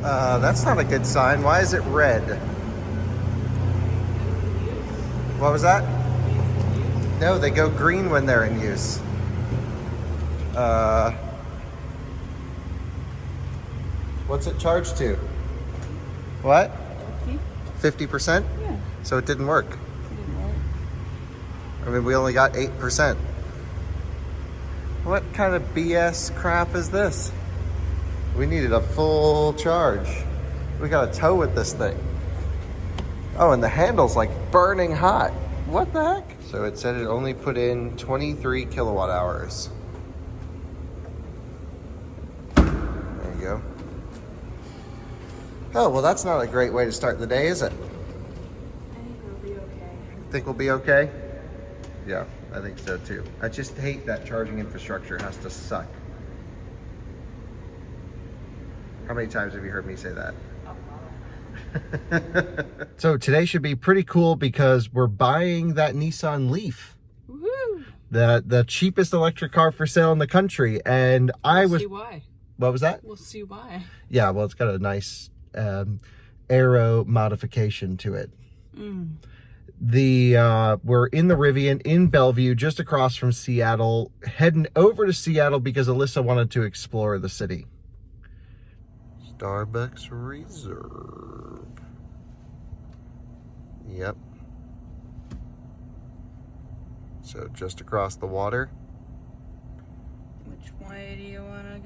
That's not a good sign. Why is it red? What was that? No, they go green when they're in use. What's it charged to? What? 50%? Yeah. So it didn't work. It didn't work. I mean, we only got 8%. What kind of BS crap is this? We needed a full charge. We got a tow with this thing. Oh, and the handle's like burning hot. What the heck? So it said it only put in 23 kilowatt hours. There you go. Oh, well, that's not a great way to start the day, is it? I think we'll be okay. Think we'll be okay? Yeah, I think so too. I just hate that charging infrastructure has to suck. How many times have you heard me say that? So today should be pretty cool because we're buying that Nissan Leaf. Woohoo! The cheapest electric car for sale in the country. And We'll see why. What was that? We'll see why. Yeah, well, it's got a nice aero modification to it. Mm. We're in the Rivian in Bellevue, just across from Seattle, heading over to Seattle because Alyssa wanted to explore the city. Starbucks Reserve. Yep. So just across the water. Which way do you want to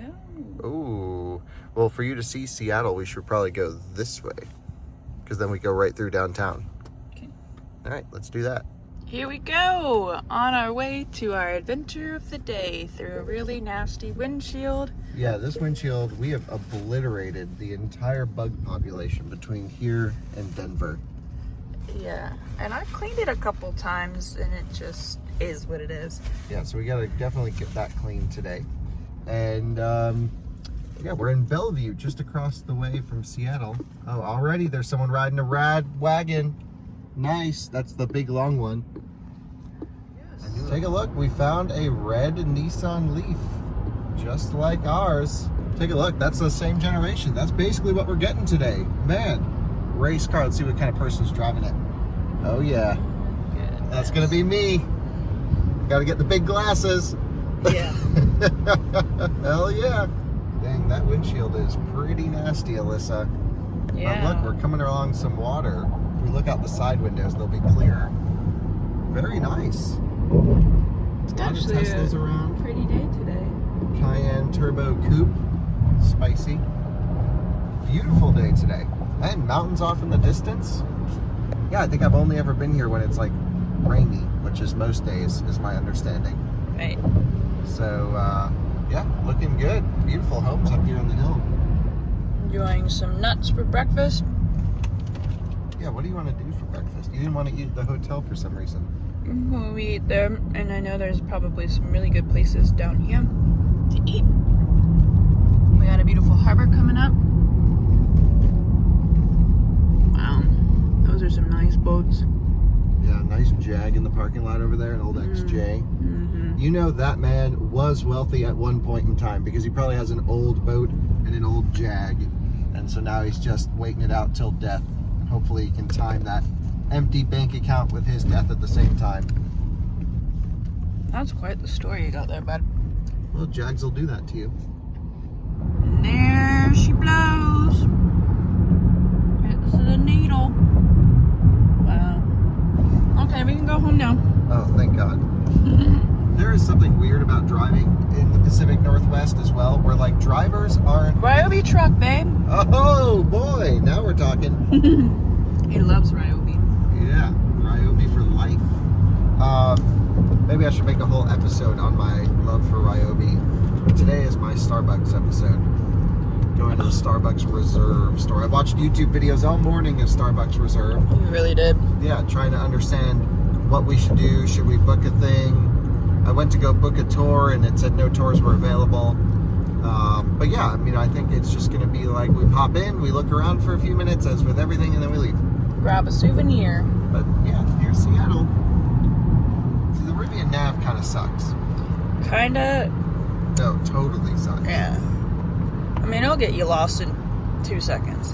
go? Ooh. Well, for you to see Seattle, we should probably go this way, because then we go right through downtown. Okay. All right, let's do that. Here we go, on our way to our adventure of the day through a really nasty windshield. Yeah, this windshield, we have obliterated the entire bug population between here and Denver. Yeah, and I've cleaned it a couple times and it just is what it is. Yeah, so we gotta definitely get that clean today. And yeah, we're in Bellevue, just across the way from Seattle. Oh, already there's someone riding a rad wagon. Nice, that's the big long one. Yes. Take a look, we found a red Nissan Leaf, just like ours. Take a look, that's the same generation. That's basically what we're getting today. Man, race car, let's see what kind of person's driving it. Oh yeah, that's gonna be me. Gotta get the big glasses. Yeah. Hell yeah. Dang, that windshield is pretty nasty, Alyssa. Yeah. But look, we're coming along some water. If we look out the side windows, they'll be clear. Very nice. It's A lot of actually Teslas a around. pretty day today. Cayenne Turbo Coupe. Spicy. Beautiful day today. And mountains off in the distance. Yeah, I think I've only ever been here when it's like rainy, which is most days, is my understanding. Right. So, yeah, looking good. Beautiful homes up here on the hill. Enjoying some nuts for breakfast. Yeah, what do you want to do for breakfast? You didn't want to eat at the hotel for some reason. Well, we eat there, and I know there's probably some really good places down here to eat. We got a beautiful harbor coming up. Wow, those are some nice boats. Yeah, nice Jag in the parking lot over there, an old XJ. Mm-hmm. You know that man was wealthy at one point in time because he probably has an old boat and an old Jag. And so now he's just waiting it out till death. Hopefully he can time that empty bank account with his death at the same time. That's quite the story you got there, bud. Well, Jags will do that to you. And there she blows. Hits the needle. Wow. Okay, we can go home now. Oh, thank God. There is something weird about driving in the Pacific Northwest as well, where like drivers aren't... Ryobi truck, babe. Oh boy, now we're talking. He loves Ryobi. Yeah, Ryobi for life. Maybe I should make a whole episode on my love for Ryobi. Today is my Starbucks episode. Going to the Starbucks Reserve store. I watched YouTube videos all morning of Starbucks Reserve. You really did. Yeah, trying to understand what we should do. Should we book a thing? I went to go book a tour and it said no tours were available. But yeah, I mean, I think it's just going to be like we pop in, we look around for a few minutes, as with everything, and then we leave. Grab a souvenir. But yeah, near Seattle. See, the Rivian nav kind of sucks. Kinda. No, totally sucks. Yeah. I mean, it'll get you lost in 2 seconds.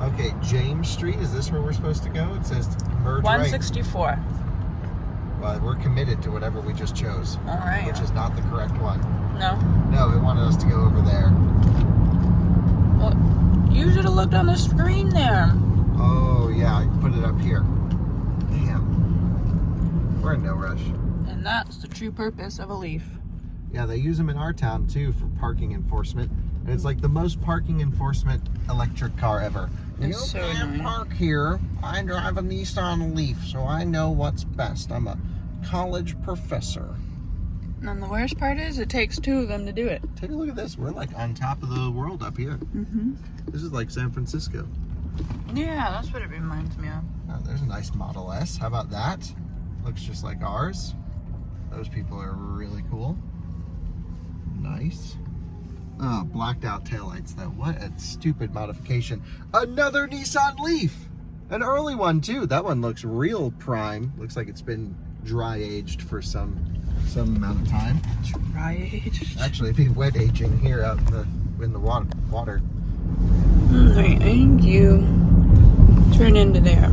Okay, James Street, is this where we're supposed to go? It says merge right. 164. Well, we're committed to whatever we just chose. All right. Which is not the correct one. No? No, it wanted us to go over there. Well, you should have looked on the screen there. Oh, yeah, I put it up here. Damn. We're in no rush. And that's the true purpose of a Leaf. Yeah, they use them in our town, too, for parking enforcement. And it's like the most parking enforcement electric car ever. It's You so can't annoying. park here. I drive a Nissan Leaf, so I know what's best. I'm a college professor. And the worst part is, it takes 2 of them to do it. Take a look at this. We're like on top of the world up here. Mm-hmm. This is like San Francisco. Yeah, that's what it reminds me of. Oh, there's a nice Model S. How about that? Looks just like ours. Those people are really cool. Nice. Oh, blacked out taillights though. What a stupid modification. Another Nissan Leaf! An early one too. That one looks real prime. Looks like it's been dry aged for some amount of time. Dry aged. Actually, it'd be wet aging here out in the water. Alright, and you turn into there.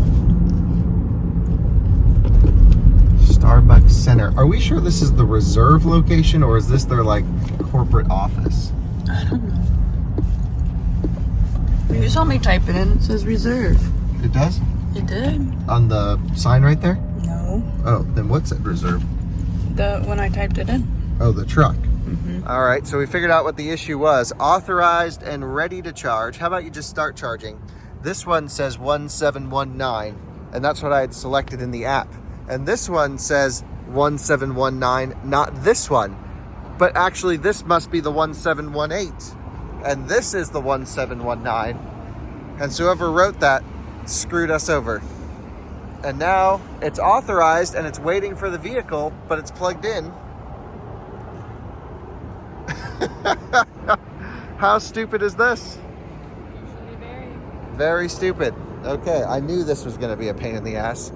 Starbucks Center. Are we sure this is the reserve location or is this their like corporate office? I don't know. You saw me type it in. It says reserve. It does? It did. On the sign right there? No. Oh, then what's it reserve? When I typed it in. Oh, the truck. Mm-hmm. All right, so we figured out what the issue was. Authorized and ready to charge. How about you just start charging? This one says 1719, and that's what I had selected in the app. And this one says 1719, not this one. But actually, this must be the 1718. And this is the 1719. And so whoever wrote that screwed us over. And now it's authorized and it's waiting for the vehicle, but it's plugged in. How stupid is this? Very stupid. Okay, I knew this was going to be a pain in the ass.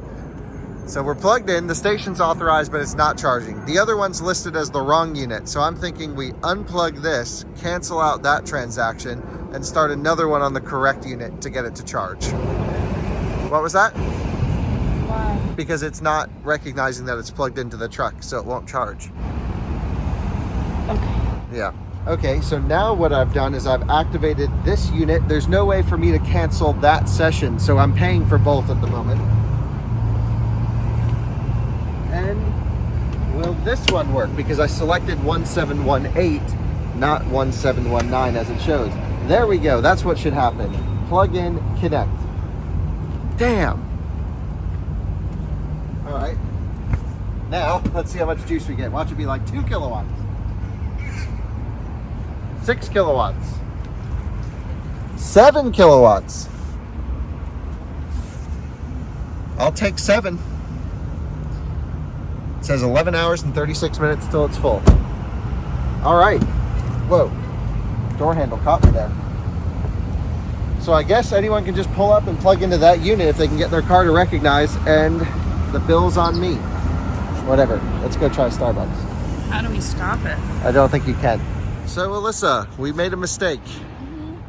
So we're plugged in, the station's authorized, but it's not charging. The other one's listed as the wrong unit. So I'm thinking we unplug this, cancel out that transaction, and start another one on the correct unit to get it to charge. What was that? Why? Because it's not recognizing that it's plugged into the truck, so it won't charge. Okay. Yeah. Okay, so now what I've done is I've activated this unit. There's no way for me to cancel that session, so I'm paying for both at the moment. And will this one work? Because I selected 1718, not 1719 as it shows. There we go. That's what should happen. Plug in, connect. Damn. All right. Now, let's see how much juice we get. Watch it be like 2 kilowatts. 6 kilowatts. 7 kilowatts. I'll take 7. It says 11 hours and 36 minutes till it's full. All right. Whoa. Door handle caught me there. So I guess anyone can just pull up and plug into that unit if they can get their car to recognize, and the bill's on me. Whatever. Let's go try Starbucks. How do we stop it? I don't think you can. So Alyssa, we made a mistake.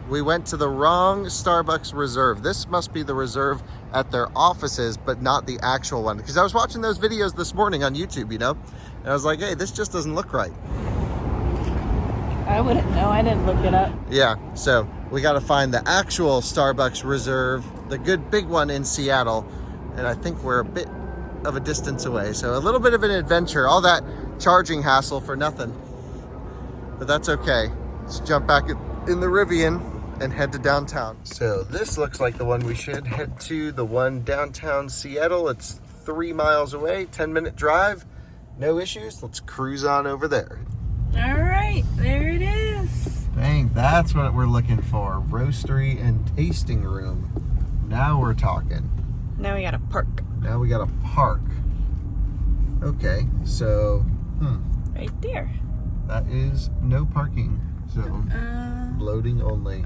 We went to the wrong Starbucks reserve. This must be the reserve at their offices, but not the actual one. Because I was watching those videos this morning on YouTube, you know? And I was like, hey, this just doesn't look right. I wouldn't know. I didn't look it up. Yeah, so we got to find the actual Starbucks reserve, the good big one in Seattle. And I think we're a bit of a distance away. So a little bit of an adventure. All that charging hassle for nothing. But that's okay. Let's jump back in the Rivian and head to downtown. So this looks like the one we should head to, the one downtown Seattle. It's 3 miles away, 10-minute drive, no issues. Let's cruise on over there. All right, there it is. Dang, that's what we're looking for. Roastery and tasting room. Now we're talking. Now we got to park. Now we got to park. Okay, so, Right there. that is no parking zone. Loading only.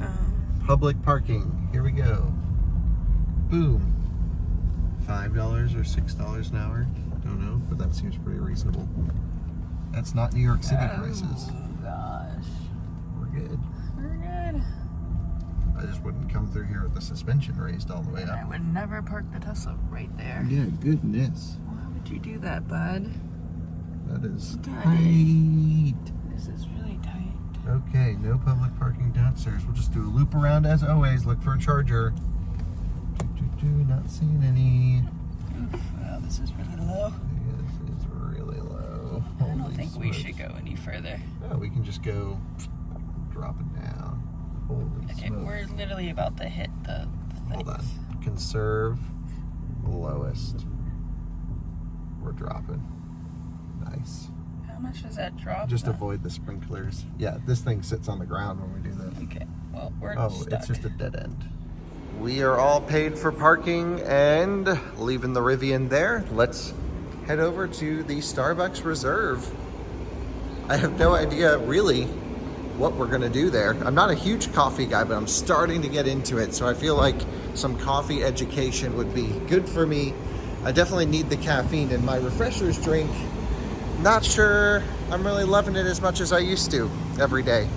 Public parking. Here we go. Boom. $5 or $6 an hour. Don't know, but that seems pretty reasonable. That's not New York City prices. Oh gosh. We're good. We're good. wouldn't come through here with the suspension raised all the way I up. would never park the Tesla right there. Yeah, goodness. Why would you do that, bud? That is Daddy. tight. This is really tight. Okay, no public parking downstairs. We'll just do a loop around as always. Look for a charger. Not seeing any. Oof, wow, this is really low. This is really low. I don't Holy think we smokes. should go any further. Oh, we can just go drop it down. Holy Okay, smokes. we're literally about to hit the Hold on. things. Conserve lowest. We're dropping. Nice. How much does that drop? Just though? avoid the sprinklers. Yeah, this thing sits on the ground when we do this. Okay, well, we're Oh, stuck. it's just a dead end. We are all paid for parking and leaving the Rivian there. Let's head over to the Starbucks Reserve. I have no idea really what we're gonna do there. I'm not a huge coffee guy, but I'm starting to get into it. So I feel like some coffee education would be good for me. I definitely need the caffeine in my refreshers drink. Not sure I'm really loving it as much as I used to every day.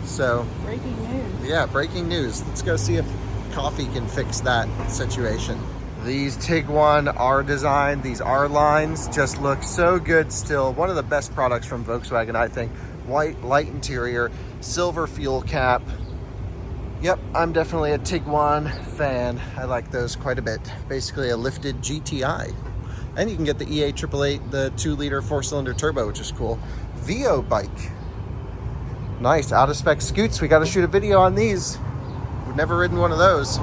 So Breaking news. yeah, breaking news. Let's go see if coffee can fix that situation. These Tiguan R design, these R lines just look so good still. One of the best products from Volkswagen, I think. White, light interior, silver fuel cap. Yep, I'm definitely a Tiguan fan. I like those quite a bit. Basically a lifted GTI. And you can get the EA888, the 2-liter 4-cylinder turbo, which is cool. Vio bike. Nice, out of spec scoots. We got to shoot a video on these. We've never ridden one of those.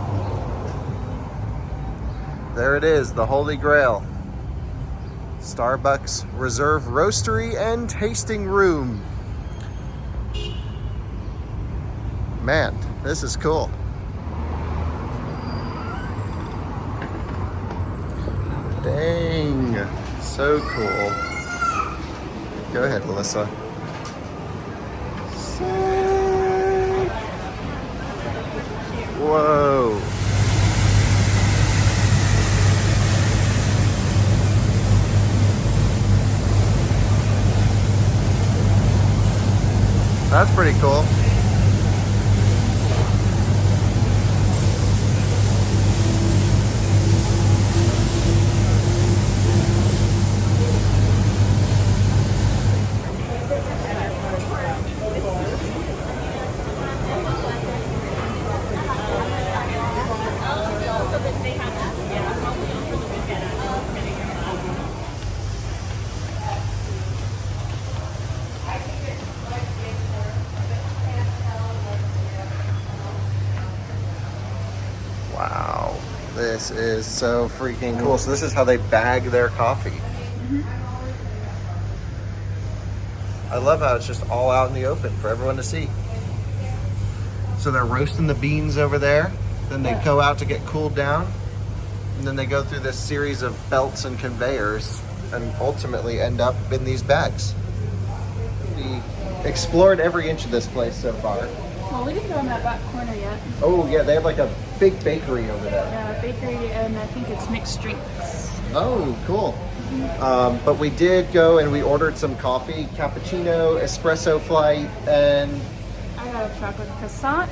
There it is, the Holy Grail. Starbucks Reserve Roastery and Tasting Room. Man, this is cool. Dang, so cool. Go ahead, Melissa. Sick. Whoa. That's pretty cool. Wow, this is so freaking cool. So this is how they bag their coffee. I love how it's just all out in the open for everyone to see. So they're roasting the beans over there, then they go out to get cooled down, and then they go through this series of belts and conveyors and ultimately end up in these bags. We explored every inch of this place so far. Well, we didn't go in that back corner yet. Oh yeah, they have like a big bakery over there. Yeah, bakery, and I think it's mixed drinks. Oh, cool. But we did go and we ordered some coffee, cappuccino, espresso flight, and I got a chocolate croissant,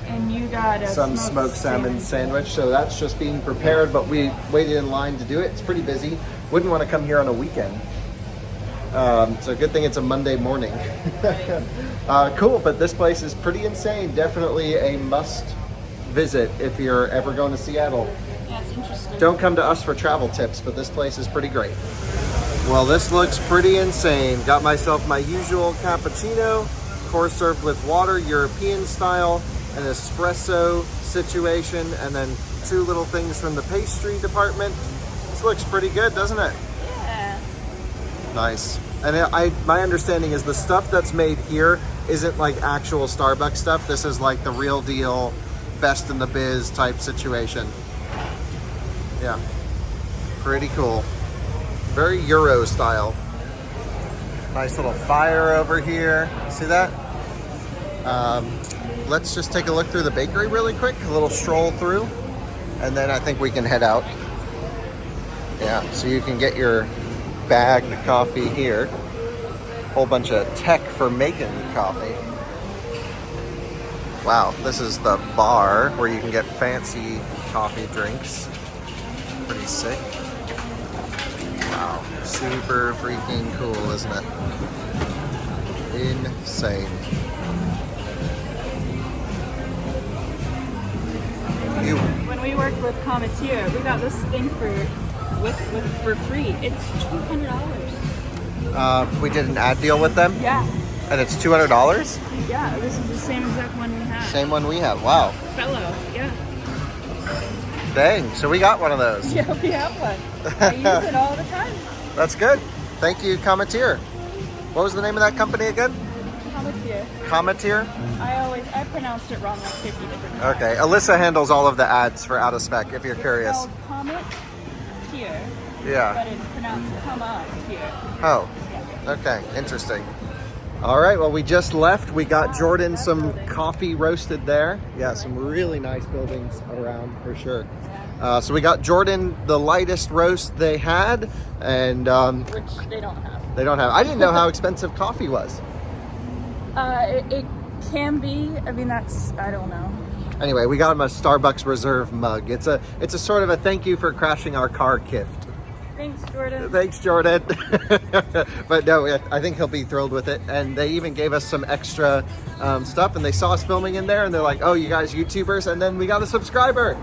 and you got a some smoked salmon sandwich. So that's just being prepared, but we waited in line to do it. It's pretty busy. Wouldn't want to come here on a weekend. So good thing it's a Monday morning. Cool, but this place is pretty insane. Definitely a must visit if you're ever going to Seattle. Yeah, it's interesting. Don't come to us for travel tips, but this place is pretty great. Well, this looks pretty insane. Got myself my usual cappuccino, of course served with water, European style, an espresso situation, and then 2 little things from the pastry department. This looks pretty good, doesn't it? Yeah. Nice. And my understanding is the stuff that's made here isn't like actual Starbucks stuff. This is like the real deal, best in the biz type situation. Yeah, pretty cool. Very Euro style. Nice little fire over here. See that? Let's just take a look through the bakery really quick. A little stroll through. And then I think we can head out. Yeah, so you can get your bagged coffee here. Whole bunch of tech for making coffee. Wow, this is the bar where you can get fancy coffee drinks. Pretty sick. Wow, super freaking cool, isn't it? Insane. When we worked with Cometeer, we got this thing for free. It's $200. We did an ad deal with them, Yeah, and it's $200? yeah. This is the same exact one we have. Same one we have. Wow. Fellow, yeah. Dang, so we got one of those. Yeah, we have one. I use it all the time. That's good. Thank you, Cometeer. What was the name of that company again? Cometeer. Cometeer? I pronounced it wrong like 50 different times. Okay, Alyssa handles all of the ads for Out of Spec, if you're curious. It's called Cometeer, Yeah. but it's pronounced Cometeer. Oh, Yeah. okay, interesting. All right, well, we just left. We got Jordan some coffee roasted there. Yeah, some really nice buildings around for sure. So we got Jordan the lightest roast they had, and Which they don't have. they don't have. I didn't know how expensive coffee was. It can be. I mean, I don't know. Anyway, we got him a Starbucks Reserve mug. It's a sort of a thank you for crashing our car gift. Thanks, Jordan. Thanks, Jordan. But no, I think he'll be thrilled with it. And they even gave us some extra stuff, and they saw us filming in there, and they're like, "Oh, you guys YouTubers?" And then we got a subscriber.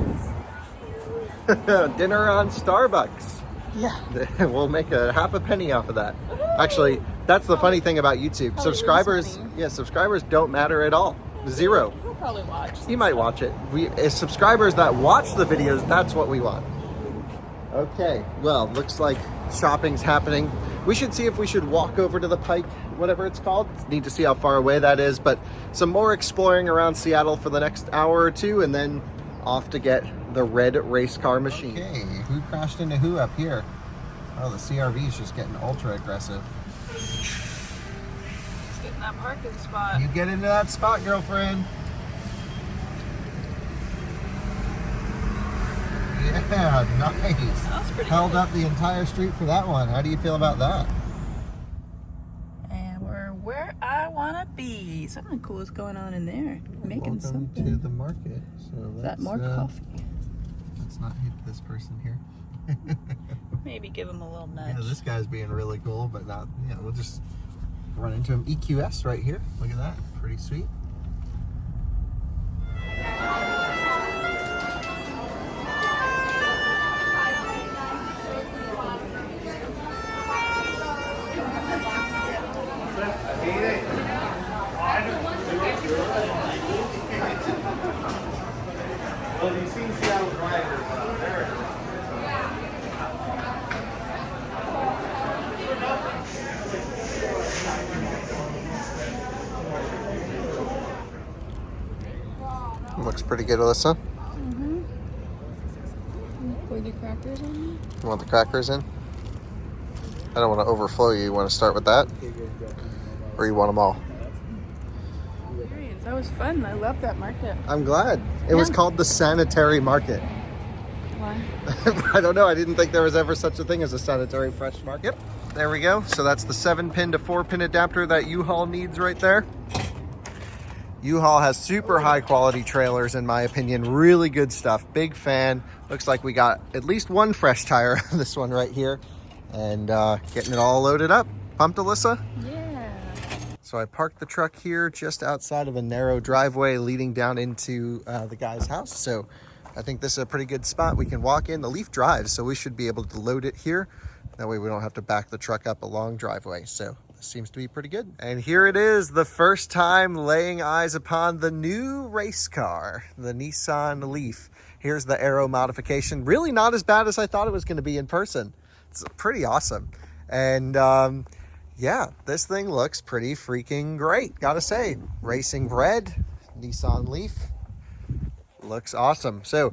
Dinner on Starbucks. Yeah. We'll make a half a penny off of that. Actually, that's the funny thing about YouTube. Probably Subscribers, lose money. yeah, subscribers don't matter at all. Zero. We'll probably watch. You might watch it. As subscribers that watch the videos, that's what we want. Okay, well, looks like shopping's happening. We should see if we should walk over to the Pike, whatever it's called. Need to see how far away that is, but some more exploring around Seattle for the next hour or two, and then off to get the red race car machine. Okay, who crashed into who up here? Oh, the CRV is just getting ultra aggressive. Let's get in that parking spot. You get into that spot, girlfriend. Yeah, nice. That was pretty Held good. up the entire street for that one. How do you feel about that? And we're where I want to be. Something cool is going on in there. Making Welcome something. to the market. So Is that more coffee? Let's not hit this person here. Maybe give him a little nudge. Yeah, this guy's being really cool, but not. Yeah, we'll just run into him. EQS right here. Look at that. Pretty sweet. Well, you've seen Seattle drivers there. Looks pretty good, Alyssa. Mm-hmm. Pour the crackers on me. You want the crackers in? I don't want to overflow you. You want to start with that? Or you want them all? That was fun. I love that market. I'm glad. It was Yeah. called the Sanitary Market. Why? I don't know. I didn't think there was ever such a thing as a sanitary fresh market. There we go. So that's the 7-pin to 4-pin adapter that U-Haul needs right there. U-Haul has super high quality trailers, in my opinion. Really good stuff. Big fan. Looks like we got at least one fresh tire on this one right here. And getting it all loaded up. Pumped, Alyssa? Yeah. So I parked the truck here just outside of a narrow driveway leading down into the guy's house. So I think this is a pretty good spot. We can walk in. The Leaf drives, so we should be able to load it here. That way we don't have to back the truck up a long driveway. So this seems to be pretty good. And here it is, the first time laying eyes upon the new race car, the Nissan Leaf. Here's the aero modification. Really not as bad as I thought it was going to be in person. It's pretty awesome. And yeah, this thing looks pretty freaking great, gotta say. Racing red, Nissan Leaf, looks awesome. So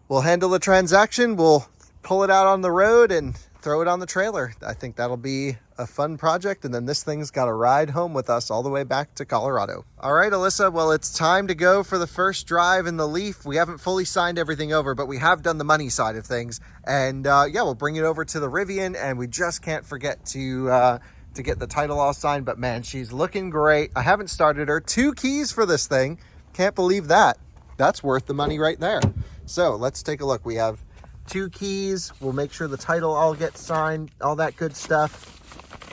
we'll handle the transaction, we'll pull it out on the road and throw it on the trailer. I think that'll be a fun project, and then this thing's got to ride home with us all the way back to Colorado. All right, Alyssa, well, it's time to go for the first drive in the Leaf. We haven't fully signed everything over, but we have done the money side of things. And yeah, we'll bring it over to the Rivian, and we just can't forget to get the title all signed. But man, she's looking great. I haven't started her. 2 keys for this thing. Can't believe that. That's worth the money right there. So let's take a look. We have 2 keys. We'll make sure the title all gets signed, all that good stuff.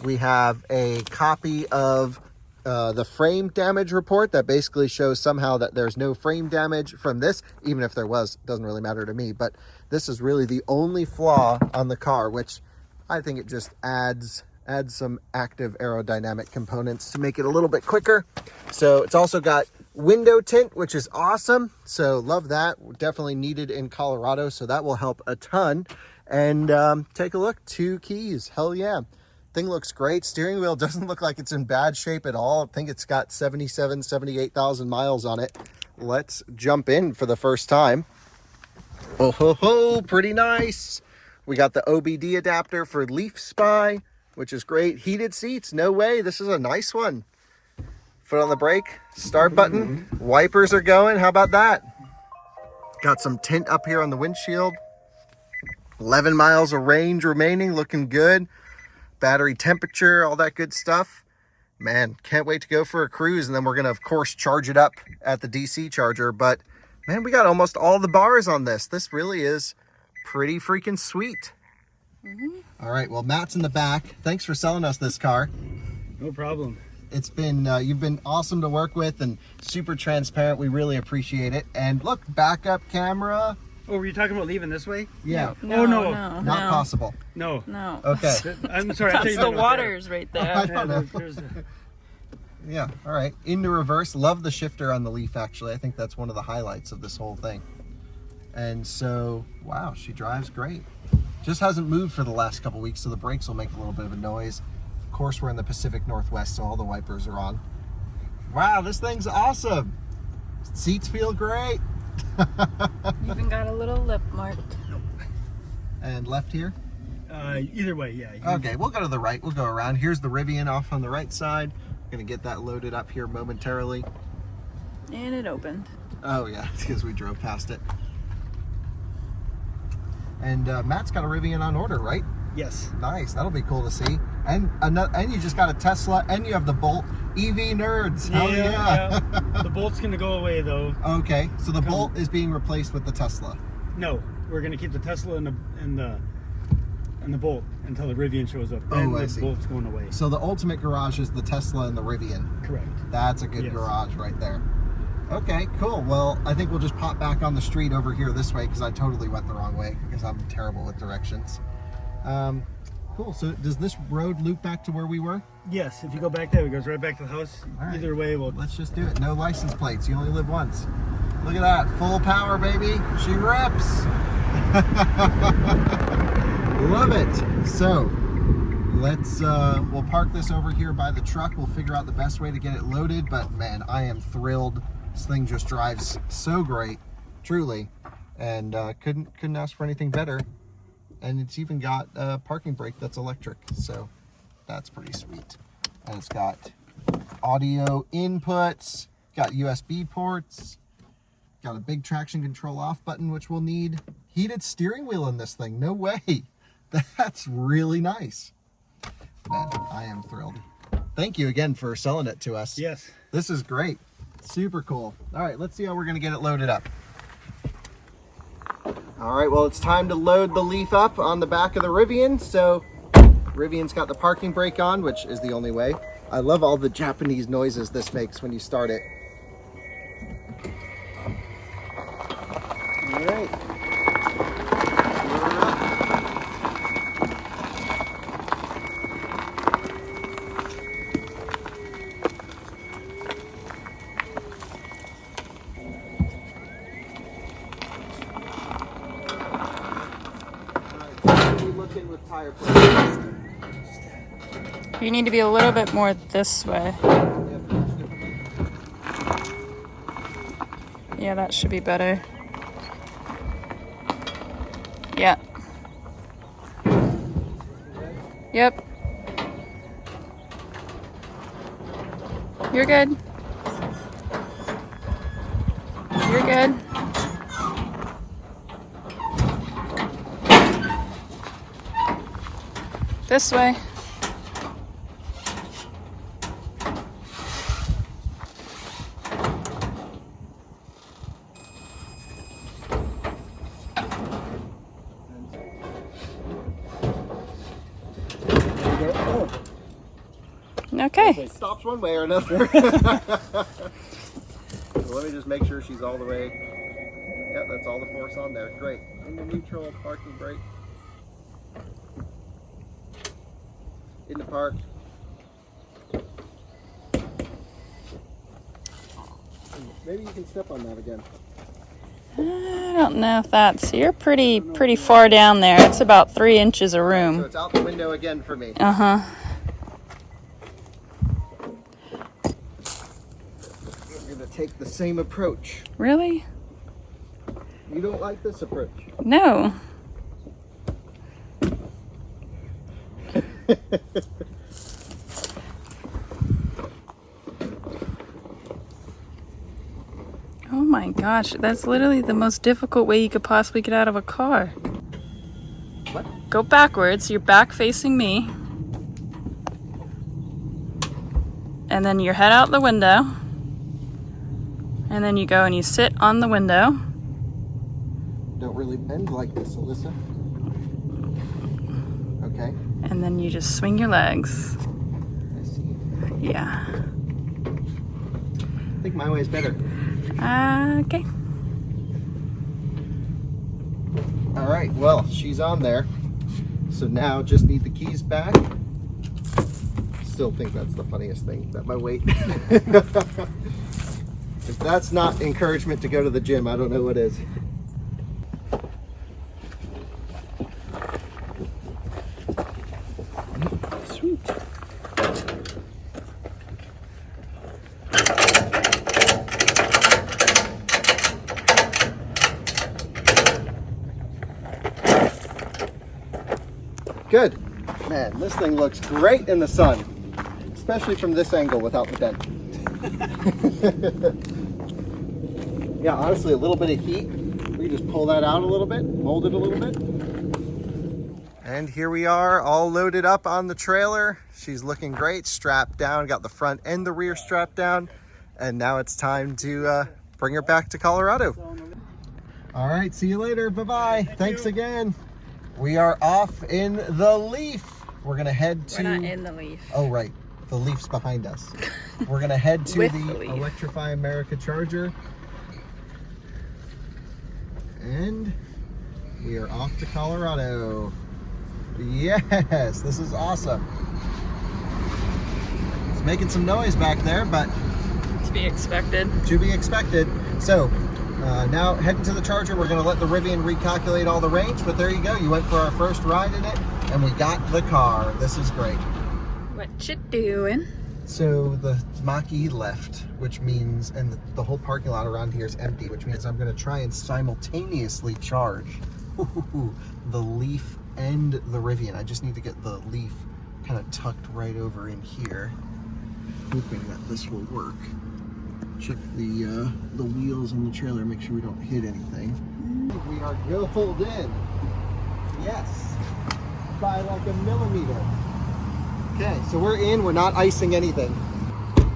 We have a copy of the frame damage report that basically shows somehow that there's no frame damage from this. Even if there was, doesn't really matter to me. But this is really the only flaw on the car, which I think it just adds some active aerodynamic components to make it a little bit quicker. So it's also got window tint, which is awesome. So love that. Definitely needed in Colorado. So that will help a ton. And take a look. 2 keys. Hell yeah. Thing looks great. Steering wheel doesn't look like it's in bad shape at all. I think it's got 78,000 miles on it. Let's jump in for the first time. Oh ho ho, pretty nice. We got the OBD adapter for Leaf Spy, which is great. Heated seats, no way. This is a nice one. Foot on the brake, start button. Wipers are going. How about that? Got some tint up here on the windshield. 11 miles of range remaining, looking good. Battery temperature, all that good stuff. Man, can't wait to go for a cruise, and then we're gonna of course charge it up at the DC charger. But man, we got almost all the bars on this. This really is pretty freaking sweet. All right, well, Matt's in the back. Thanks for selling us this car. No problem. It's been you've been awesome to work with and super transparent. We really appreciate it. And look, backup camera. Oh, were you talking about leaving this way? Yeah. Oh, no. Not possible. No. No. Okay. I'm sorry. I thought That's you the meant waters right I there. don't know. there's Yeah, all right. Into reverse. Love the shifter on the Leaf, actually. I think that's one of the highlights of this whole thing. And so, wow, she drives great. Just hasn't moved for the last couple weeks, so the brakes will make a little bit of a noise. Of course, we're in the Pacific Northwest, so all the wipers are on. Wow, this thing's awesome. Seats feel great. Even got a little lip mark. And left here? either way, yeah. Okay, we'll go to the right. We'll go around. Here's the Rivian off on the right side. Gonna get that loaded up here momentarily. And it opened. Oh yeah, because we drove past it. And Matt's got a Rivian on order, right? Yes. Nice. That'll be cool to see. And you just got a Tesla, and you have the Bolt. EV nerds. Hell yeah. The Bolt's gonna go away though. Okay, so the Bolt is being replaced with the Tesla. No, we're gonna keep the Tesla and the Bolt until the Rivian shows up. Then I the see. Bolt's going away. So the ultimate garage is the Tesla and the Rivian. Correct. That's a good Yes. garage right there. Okay, cool. Well, I think we'll just pop back on the street over here this way because I totally went the wrong way because I'm terrible with directions. Cool. So does this road loop back to where we were? Yes, if you go back there, it goes right back to the house. All right. Either way, we'll. Let's just do it. No license plates. You only live once. Look at that. Full power, baby. She rips. Love it. So let's we'll park this over here by the truck. We'll figure out the best way to get it loaded. But man, I am thrilled. This thing just drives so great, truly, and couldn't ask for anything better. And it's even got a parking brake that's electric, so that's pretty sweet. And it's got audio inputs, got USB ports, got a big traction control off button, which we'll need. Heated steering wheel in this thing, no way. That's really nice. Man, I am thrilled. Thank you again for selling it to us. Yes. This is great. Super cool. All right, let's see how we're gonna get it loaded up. All right, well, it's time to load the Leaf up on the back of the Rivian. So Rivian's got the parking brake on, which is the only way. I love all the Japanese noises this makes when you start it. All right. Looking with tire pressure. You need to be a little bit more this way. Yeah, that should be better. Yeah. Yep. You're good. You're good. This way. Okay. It stops one way or another. So let me just make sure she's all the way. Yep, that's all the force on there. Great. Into neutral, parking brake. Into park. Maybe you can step on that again. I don't know if that's, you're pretty far down there. It's about 3 inches of So room. it's out the window again for me. Uh-huh. I'm gonna take the same approach. Really? You don't like this approach? No. Oh my gosh, that's literally the most difficult way you could possibly get out of a car. What? Go backwards, you're back facing me. And then your head out the window. And then you go and you sit on the window. Don't really bend like this, Alyssa. Okay. And then you just swing your legs. I see. Yeah. I think my way is better. Okay. All right, well, she's on there. So now just need the keys back. Still think that's the funniest thing, that my weight. If that's not encouragement to go to the gym, I don't know what is. Sweet. Good. Man, this thing looks great in the sun, especially from this angle without the dent. Yeah, honestly, a little bit of heat. We can just pull that out a little bit, mold it a little bit. And here we are, all loaded up on the trailer. She's looking great, strapped down, got the front and the rear strapped down. And now it's time to bring her back to Colorado. All right, see you later. Bye-bye. Thanks again. We are off in the Leaf. We're gonna head to... We're not in the Leaf. Oh, right. The Leaf's behind us. We're gonna head to With the the Leaf. Electrify America charger. And we are off to Colorado. Yes, this is awesome. It's making some noise back there, but To be expected. to be expected. So now heading to the charger, we're gonna let the Rivian recalculate all the range, but there you go. You went for our first ride in it and we got the car. This is great. What you doing? So the Mach-E left, which means, and the whole parking lot around here is empty, which means I'm gonna try and simultaneously charge the Leaf and the Rivian. I just need to get the Leaf kind of tucked right over in here, hoping that this will work. Check the wheels on the trailer, make sure we don't hit anything. We are golden. Yes, by like a millimeter. Okay, so we're in, we're not icing anything.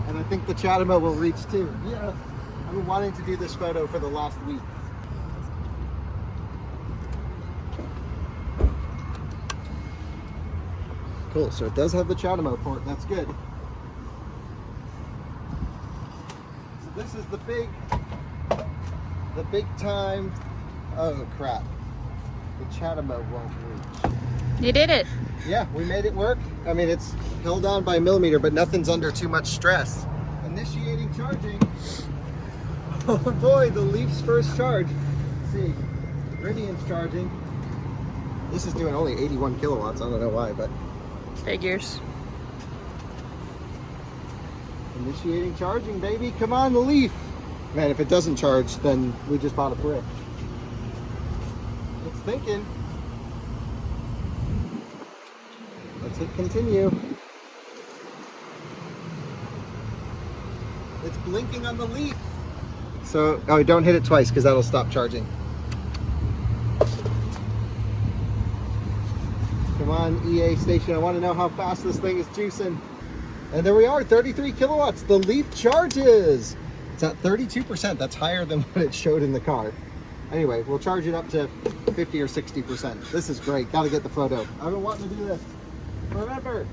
And I think the Chatamo will reach too. Yeah, I've been wanting to do this photo for the last week. Cool, so it does have the Chatamo port, that's good. So this is the big time, oh crap. The Chatamo won't reach. You did it. Yeah, we made it work. I mean, it's held on by a millimeter, but nothing's under too much stress. Initiating charging. Oh boy, the Leaf's first charge. Let's see, Rivian's charging. This is doing only 81 kilowatts. I don't know why, but. Figures. Initiating charging, baby. Come on, the Leaf. Man, if it doesn't charge, then we just bought a brick. It's thinking. Let's hit continue. It's blinking on the Leaf. So, oh, don't hit it twice because that'll stop charging. Come on, EA station. I want to know how fast this thing is juicing. And there we are, 33 kilowatts. The Leaf charges. It's at 32%. That's higher than what it showed in the car. Anyway, we'll charge it up to 50 or 60%. This is great. Got to get the photo. I've been wanting to do this. Remember,